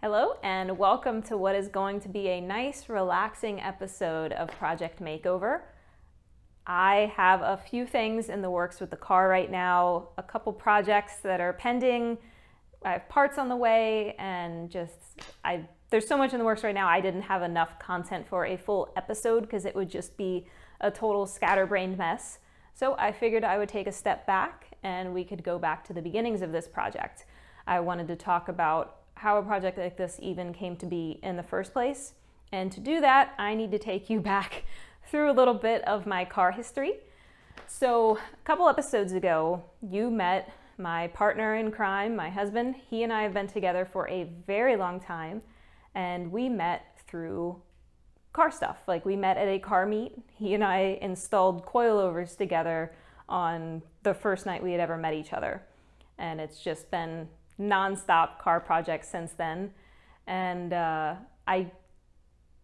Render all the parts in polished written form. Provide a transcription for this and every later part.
Hello and welcome to what is going to be a nice, relaxing episode of Project Makeover. I have a few things in the works with the car right now, a couple projects that are pending, I have parts on the way, and there's so much in the works right now I didn't have enough content for a full episode because it would just be a total scatterbrained mess. So I figured I would take a step back and we could go back to the beginnings of this project. I wanted to talk about how a project like this even came to be in the first place. And to do that, I need to take you back through a little bit of my car history. So a couple episodes ago, you met my partner in crime, my husband. He and I have been together for a very long time, and we met through car stuff. Like, we met at a car meet. He and I installed coilovers together on the first night we had ever met each other. And it's just been non-stop car projects since then. And I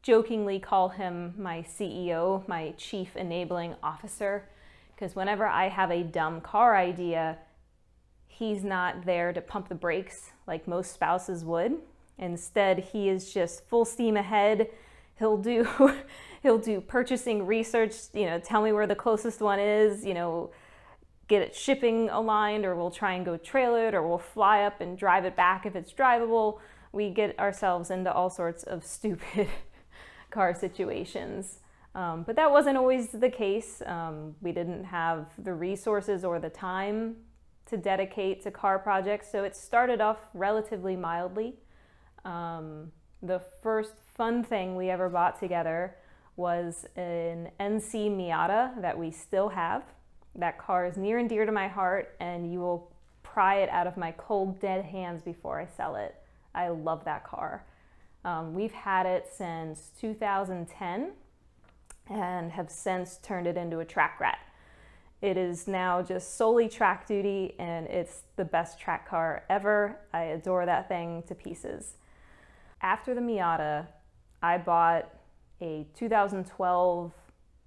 jokingly call him my CEO, my Chief Enabling Officer, because whenever I have a dumb car idea, he's not there to pump the brakes like most spouses would. Instead, he is just full steam ahead. He'll do purchasing research, tell me where the closest one is, get it shipping aligned, or we'll try and go trail it, or we'll fly up and drive it back if it's drivable. We get ourselves into all sorts of stupid car situations. But that wasn't always the case. We didn't have the resources or the time to dedicate to car projects, so it started off relatively mildly. The first fun thing we ever bought together was an NC Miata that we still have. That car is near and dear to my heart, and you will pry it out of my cold, dead hands before I sell it. I love that car. We've had it since 2010 and have since turned it into a track rat. It is now just solely track duty, and it's the best track car ever. I adore that thing to pieces. After the Miata, I bought a 2012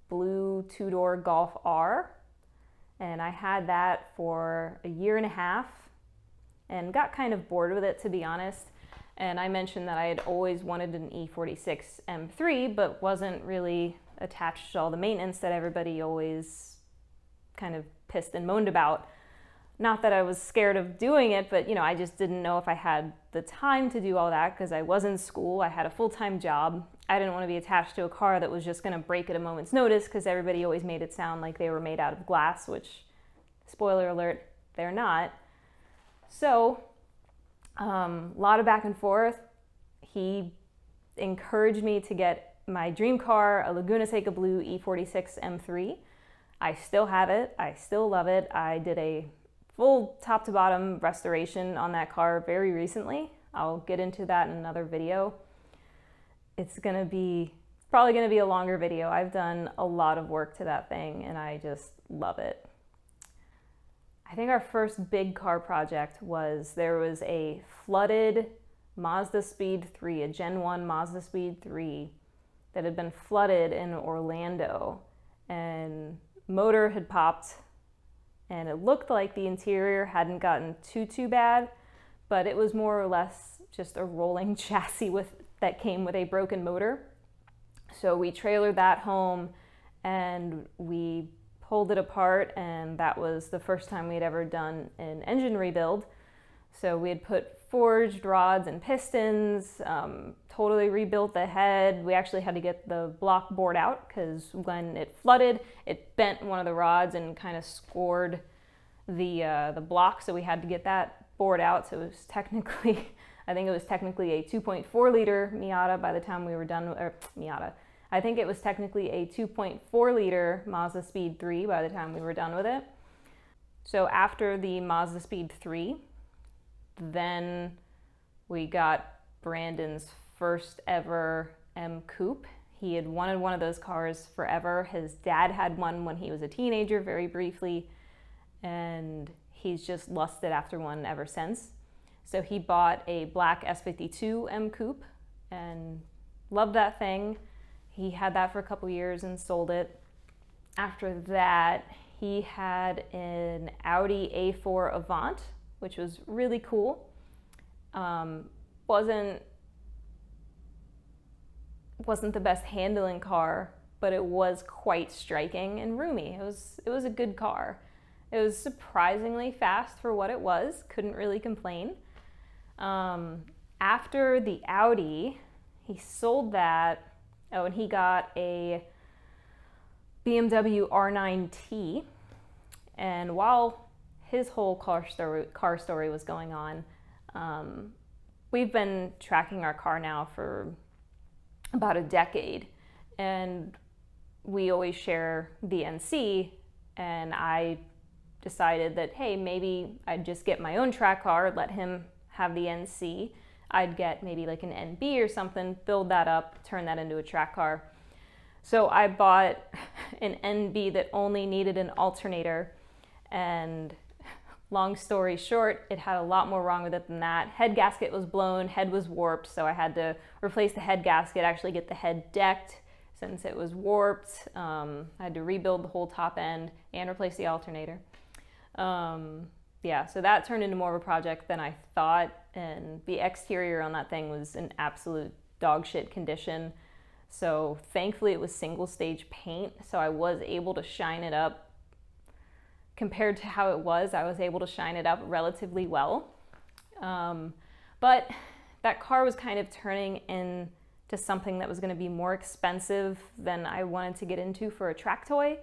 blue two-door Golf R. And I had that for a year and a half and got kind of bored with it, to be honest. And I mentioned that I had always wanted an E46 M3, but wasn't really attached to all the maintenance that everybody always kind of pissed and moaned about. Not that I was scared of doing it, but I just didn't know if I had the time to do all that because I was in school. I had a full-time job. I didn't want to be attached to a car that was just going to break at a moment's notice because everybody always made it sound like they were made out of glass, which, spoiler alert, they're not. So, a lot of back and forth. He encouraged me to get my dream car, a Laguna Seca Blue E46 M3. I still have it. I still love it. I did a full top to bottom restoration on that car very recently. I'll get into that in another video. It's probably gonna be a longer video. I've done a lot of work to that thing and I just love it. I think our first big car project there was a flooded Mazda Speed 3, a Gen 1 Mazda Speed 3 that had been flooded in Orlando, and motor had popped, and it looked like the interior hadn't gotten too bad, but it was more or less just a rolling chassis that came with a broken motor. So we trailered that home and we pulled it apart, and that was the first time we had ever done an engine rebuild. So we had put forged rods and pistons, totally rebuilt the head. We actually had to get the block bored out because when it flooded, it bent one of the rods and kind of scored the block. So we had to get that bored out. So it was technically, I think it was technically a 2.4 liter Miata by the time we were done, or Miata. I think it was technically a 2.4 liter Mazda Speed 3 by the time we were done with it. So after the Mazda Speed 3, then we got Brandon's first ever M Coupe. He had wanted one of those cars forever. His dad had one when he was a teenager, very briefly, and he's just lusted after one ever since. So he bought a black S52 M Coupe and loved that thing. He had that for a couple years and sold it. After that, he had an Audi A4 Avant, which was really cool. Wasn't wasn't the best handling car, but it was quite striking and roomy. It was a good car. It was surprisingly fast for what it was. Couldn't really complain. After the Audi, he sold that. Oh, and he got a BMW R9T. And while his whole car story was going on, we've been tracking our car now for about a decade. And we always share the NC, and I decided that, hey, maybe I'd just get my own track car, let him have the NC. I'd get maybe like an NB or something, build that up, turn that into a track car. So I bought an NB that only needed an alternator, and long story short, it had a lot more wrong with it than that. Head gasket was blown, head was warped, so I had to replace the head gasket, actually get the head decked since it was warped. I had to rebuild the whole top end and replace the alternator. Yeah, so that turned into more of a project than I thought, and the exterior on that thing was in absolute dog shit condition. So thankfully it was single stage paint, so I was able to shine it up. Compared to how it was, I was able to shine it up relatively well. But that car was kind of turning into something that was going to be more expensive than I wanted to get into for a track toy.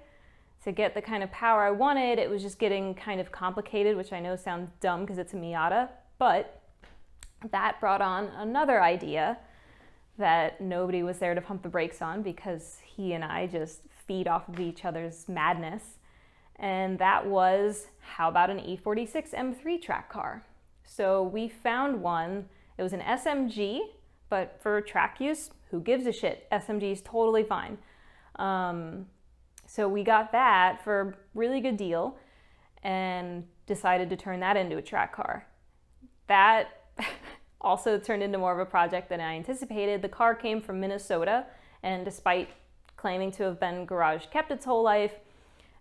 To get the kind of power I wanted, it was just getting kind of complicated, which I know sounds dumb because it's a Miata, but that brought on another idea that nobody was there to pump the brakes on because he and I just feed off of each other's madness. And that was, how about an E46 M3 Track Car? So we found one. It was an SMG, but for track use, who gives a shit? SMG is totally fine. So we got that for a really good deal and decided to turn that into a track car. That also turned into more of a project than I anticipated. The car came from Minnesota, and despite claiming to have been garage kept its whole life,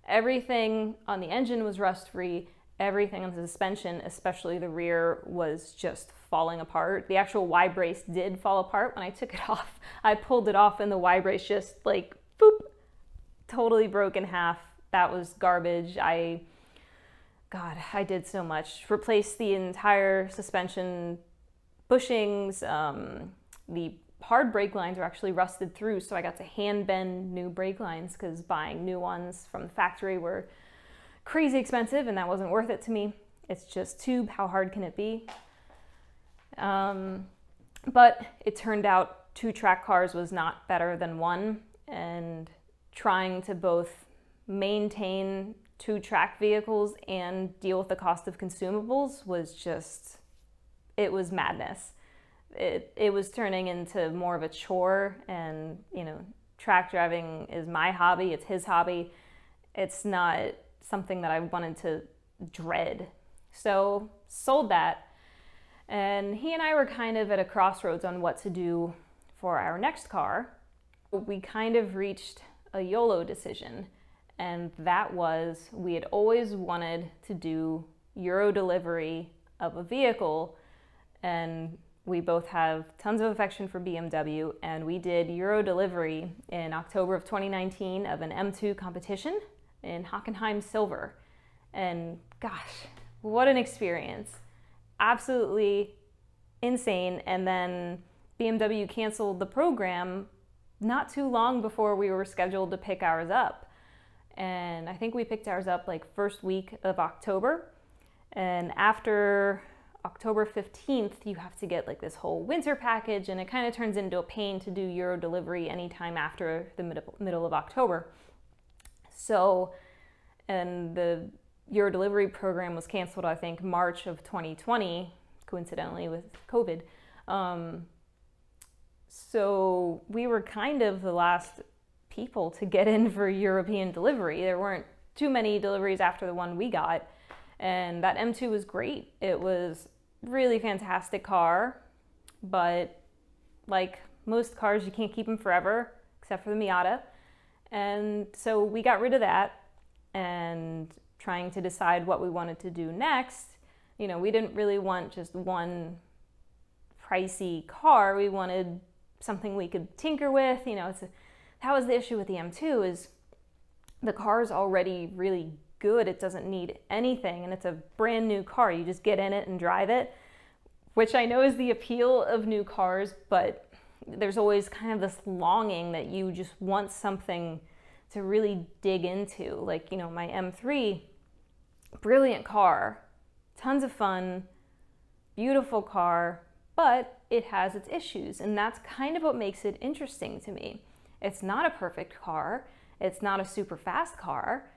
everything on the engine was rust-free. Everything on the suspension, especially the rear, was just falling apart. The actual Y-brace did fall apart when I took it off. I pulled it off and the Y-brace just like, boop, totally broke in half. That was garbage. God, I did so much. Replaced the entire suspension bushings. The hard brake lines were actually rusted through, so I got to hand bend new brake lines because buying new ones from the factory were crazy expensive and that wasn't worth it to me. It's just tube, how hard can it be? But it turned out 2 track cars was not better than one, and trying to both maintain 2 track vehicles and deal with the cost of consumables was just, it was madness. It was turning into more of a chore, and you know, track driving is my hobby, it's his hobby. It's not something that I wanted to dread. So sold that, and he and I were kind of at a crossroads on what to do for our next car. We kind of reached a YOLO decision, and that was, we had always wanted to do Euro delivery of a vehicle, and we both have tons of affection for BMW, and we did Euro delivery in October of 2019 of an M2 competition in Hockenheim Silver. And gosh, what an experience. Absolutely insane. And then BMW canceled the program not too long before we were scheduled to pick ours up. And I think we picked ours up like first week of October. And after October 15th, you have to get like this whole winter package, and it kind of turns into a pain to do Euro delivery anytime after the middle of October. So, and the Euro delivery program was canceled, I think, March of 2020, coincidentally with COVID. So we were kind of the last people to get in for European delivery. There weren't too many deliveries after the one we got, and that M2 was great. It was really fantastic car, but like most cars, you can't keep them forever, except for the Miata. And so we got rid of that, and trying to decide what we wanted to do next, you know, we didn't really want just one pricey car. We wanted something we could tinker with. You know, that was the issue with the M2 is the car is already really good. It doesn't need anything, and it's a brand new car. You just get in it and drive it, which I know is the appeal of new cars, but there's always kind of this longing that you just want something to really dig into. Like, you know, my M3, brilliant car, tons of fun, beautiful car, but it has its issues, and that's kind of what makes it interesting to me. It's not a perfect car. It's not a super fast car.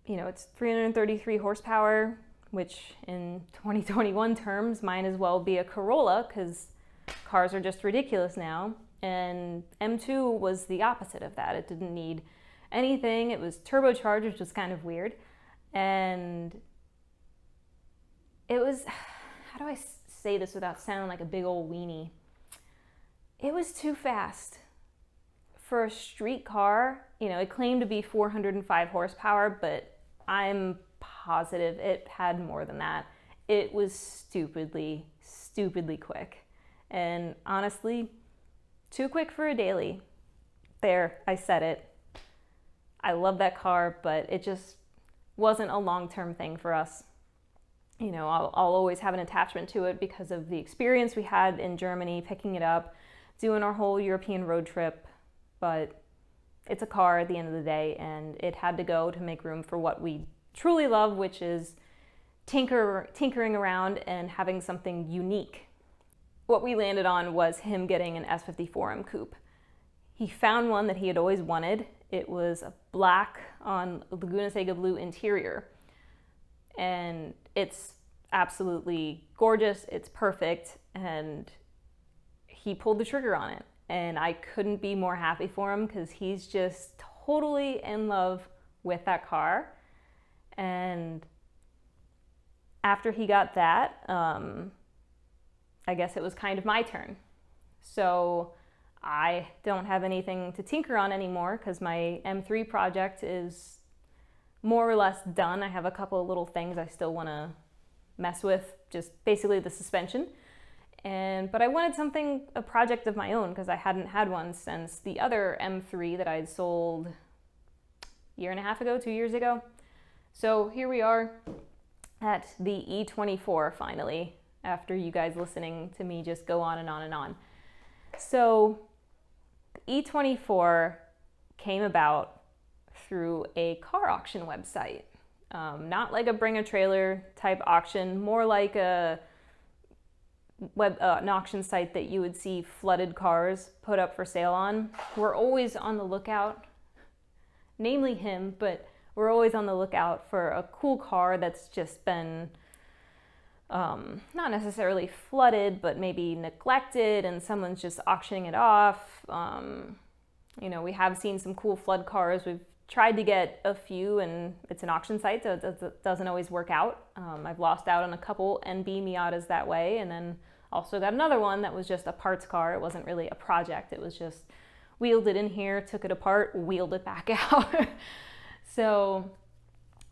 You know, it's 333 horsepower, which in 2021 terms might as well be a Corolla because cars are just ridiculous now. And M2 was the opposite of that. It didn't need anything. It was turbocharged, which was kind of weird. And it was, how do I say this without sounding like a big old weenie? It was too fast. For a street car, you know, it claimed to be 405 horsepower, but I'm positive it had more than that. It was stupidly quick. And honestly, too quick for a daily. There, I said it. I love that car, but it just wasn't a long-term thing for us. You know, I'll always have an attachment to it because of the experience we had in Germany, picking it up, doing our whole European road trip. But it's a car at the end of the day, and it had to go to make room for what we truly love, which is tinkering around and having something unique. What we landed on was him getting an S54 M Coupe. He found one that he had always wanted. It was a black on Laguna Seca blue interior. And it's absolutely gorgeous, it's perfect, and he pulled the trigger on it. And I couldn't be more happy for him because he's just totally in love with that car. And after he got that, I guess it was kind of my turn. So I don't have anything to tinker on anymore because my M3 project is more or less done. I have a couple of little things I still want to mess with, just basically the suspension. But I wanted a project of my own because I hadn't had one since the other M3 that I'd sold a year and a half ago, 2 years ago. So here we are at the E24 finally, after you guys listening to me just go on and on and on. So E24 came about through a car auction website. Not like a bring a trailer type auction, more like an auction site that you would see flooded cars put up for sale on. We're always on the lookout, namely him, but we're always on the lookout for a cool car that's just been not necessarily flooded, but maybe neglected and someone's just auctioning it off. You know, we have seen some cool flood cars. We've tried to get a few, and it's an auction site, so it doesn't always work out. I've lost out on a couple NB Miatas that way, and then also got another one that was just a parts car. It wasn't really a project. It was just wheeled it in here, took it apart, wheeled it back out. So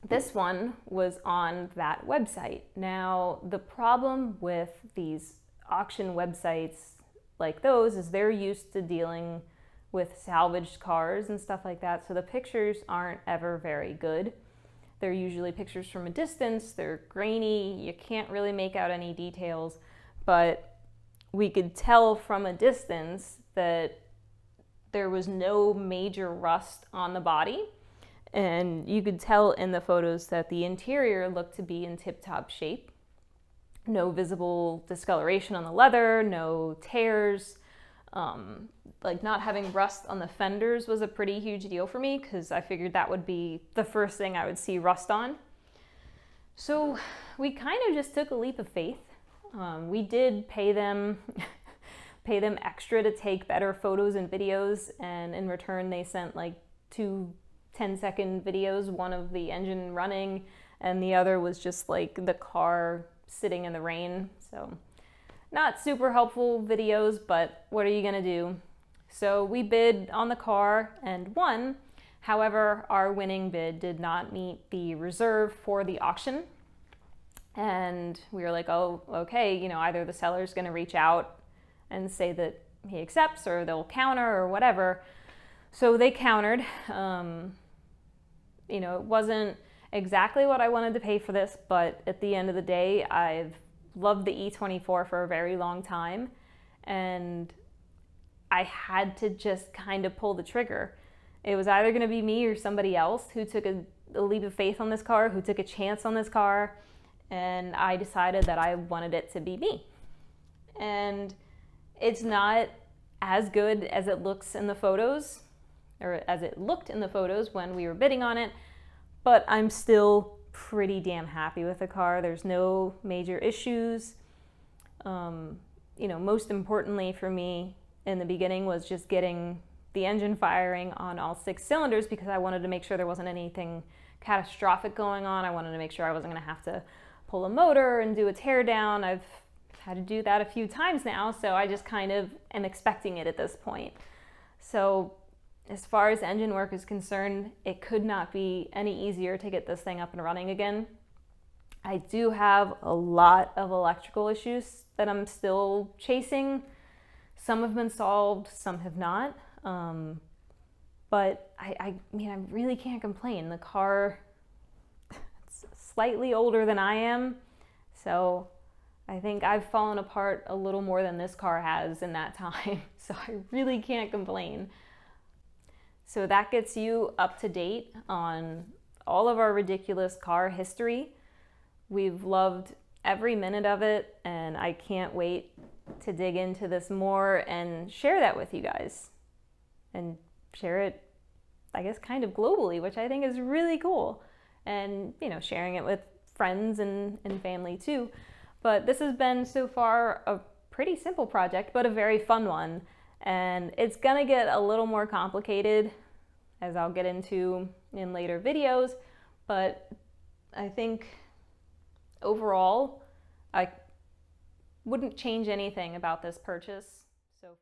this one was on that website. Now, the problem with these auction websites like those is they're used to dealing with salvaged cars and stuff like that, so the pictures aren't ever very good. They're usually pictures from a distance, they're grainy, you can't really make out any details, but we could tell from a distance that there was no major rust on the body. And you could tell in the photos that the interior looked to be in tip-top shape. No visible discoloration on the leather, no tears. Like not having rust on the fenders was a pretty huge deal for me because I figured that would be the first thing I would see rust on. So we kind of just took a leap of faith. We did pay them extra to take better photos and videos, and in return they sent like 2 10-second videos, one of the engine running and the other was just like the car sitting in the rain. So not super helpful videos, but what are you gonna do? So we bid on the car and won. However, our winning bid did not meet the reserve for the auction. And we were like, oh, okay, you know, either the seller's gonna reach out and say that, he accepts or they'll counter or whatever. So they countered. You know, it wasn't exactly what I wanted to pay for this, but at the end of the day, I've loved the E24 for a very long time, and I had to just kind of pull the trigger. It was either going to be me or somebody else who took a leap of faith on this car, who took a chance on this car, and I decided that I wanted it to be me. And it's not as good as it looks in the photos, or as it looked in the photos when we were bidding on it, but I'm still pretty damn happy with the car. There's no major issues. You know, most importantly for me in the beginning was just getting the engine firing on all 6 cylinders, because I wanted to make sure there wasn't anything catastrophic going on. I wanted to make sure I wasn't going to have to pull a motor and do a tear down. I've had to do that a few times now, so I just kind of am expecting it at this point. So as far as engine work is concerned, it could not be any easier to get this thing up and running again. I do have a lot of electrical issues that I'm still chasing. Some have been solved, some have not. But I mean, I really can't complain. The car, it's slightly older than I am, so I think I've fallen apart a little more than this car has in that time. So I really can't complain. So that gets you up to date on all of our ridiculous car history. We've loved every minute of it, and I can't wait to dig into this more and share that with you guys. And share it, I guess, kind of globally, which I think is really cool. And, you know, sharing it with friends and family too. But this has been so far a pretty simple project, but a very fun one. And it's gonna get a little more complicated, as I'll get into in later videos. But I think overall, I wouldn't change anything about this purchase. So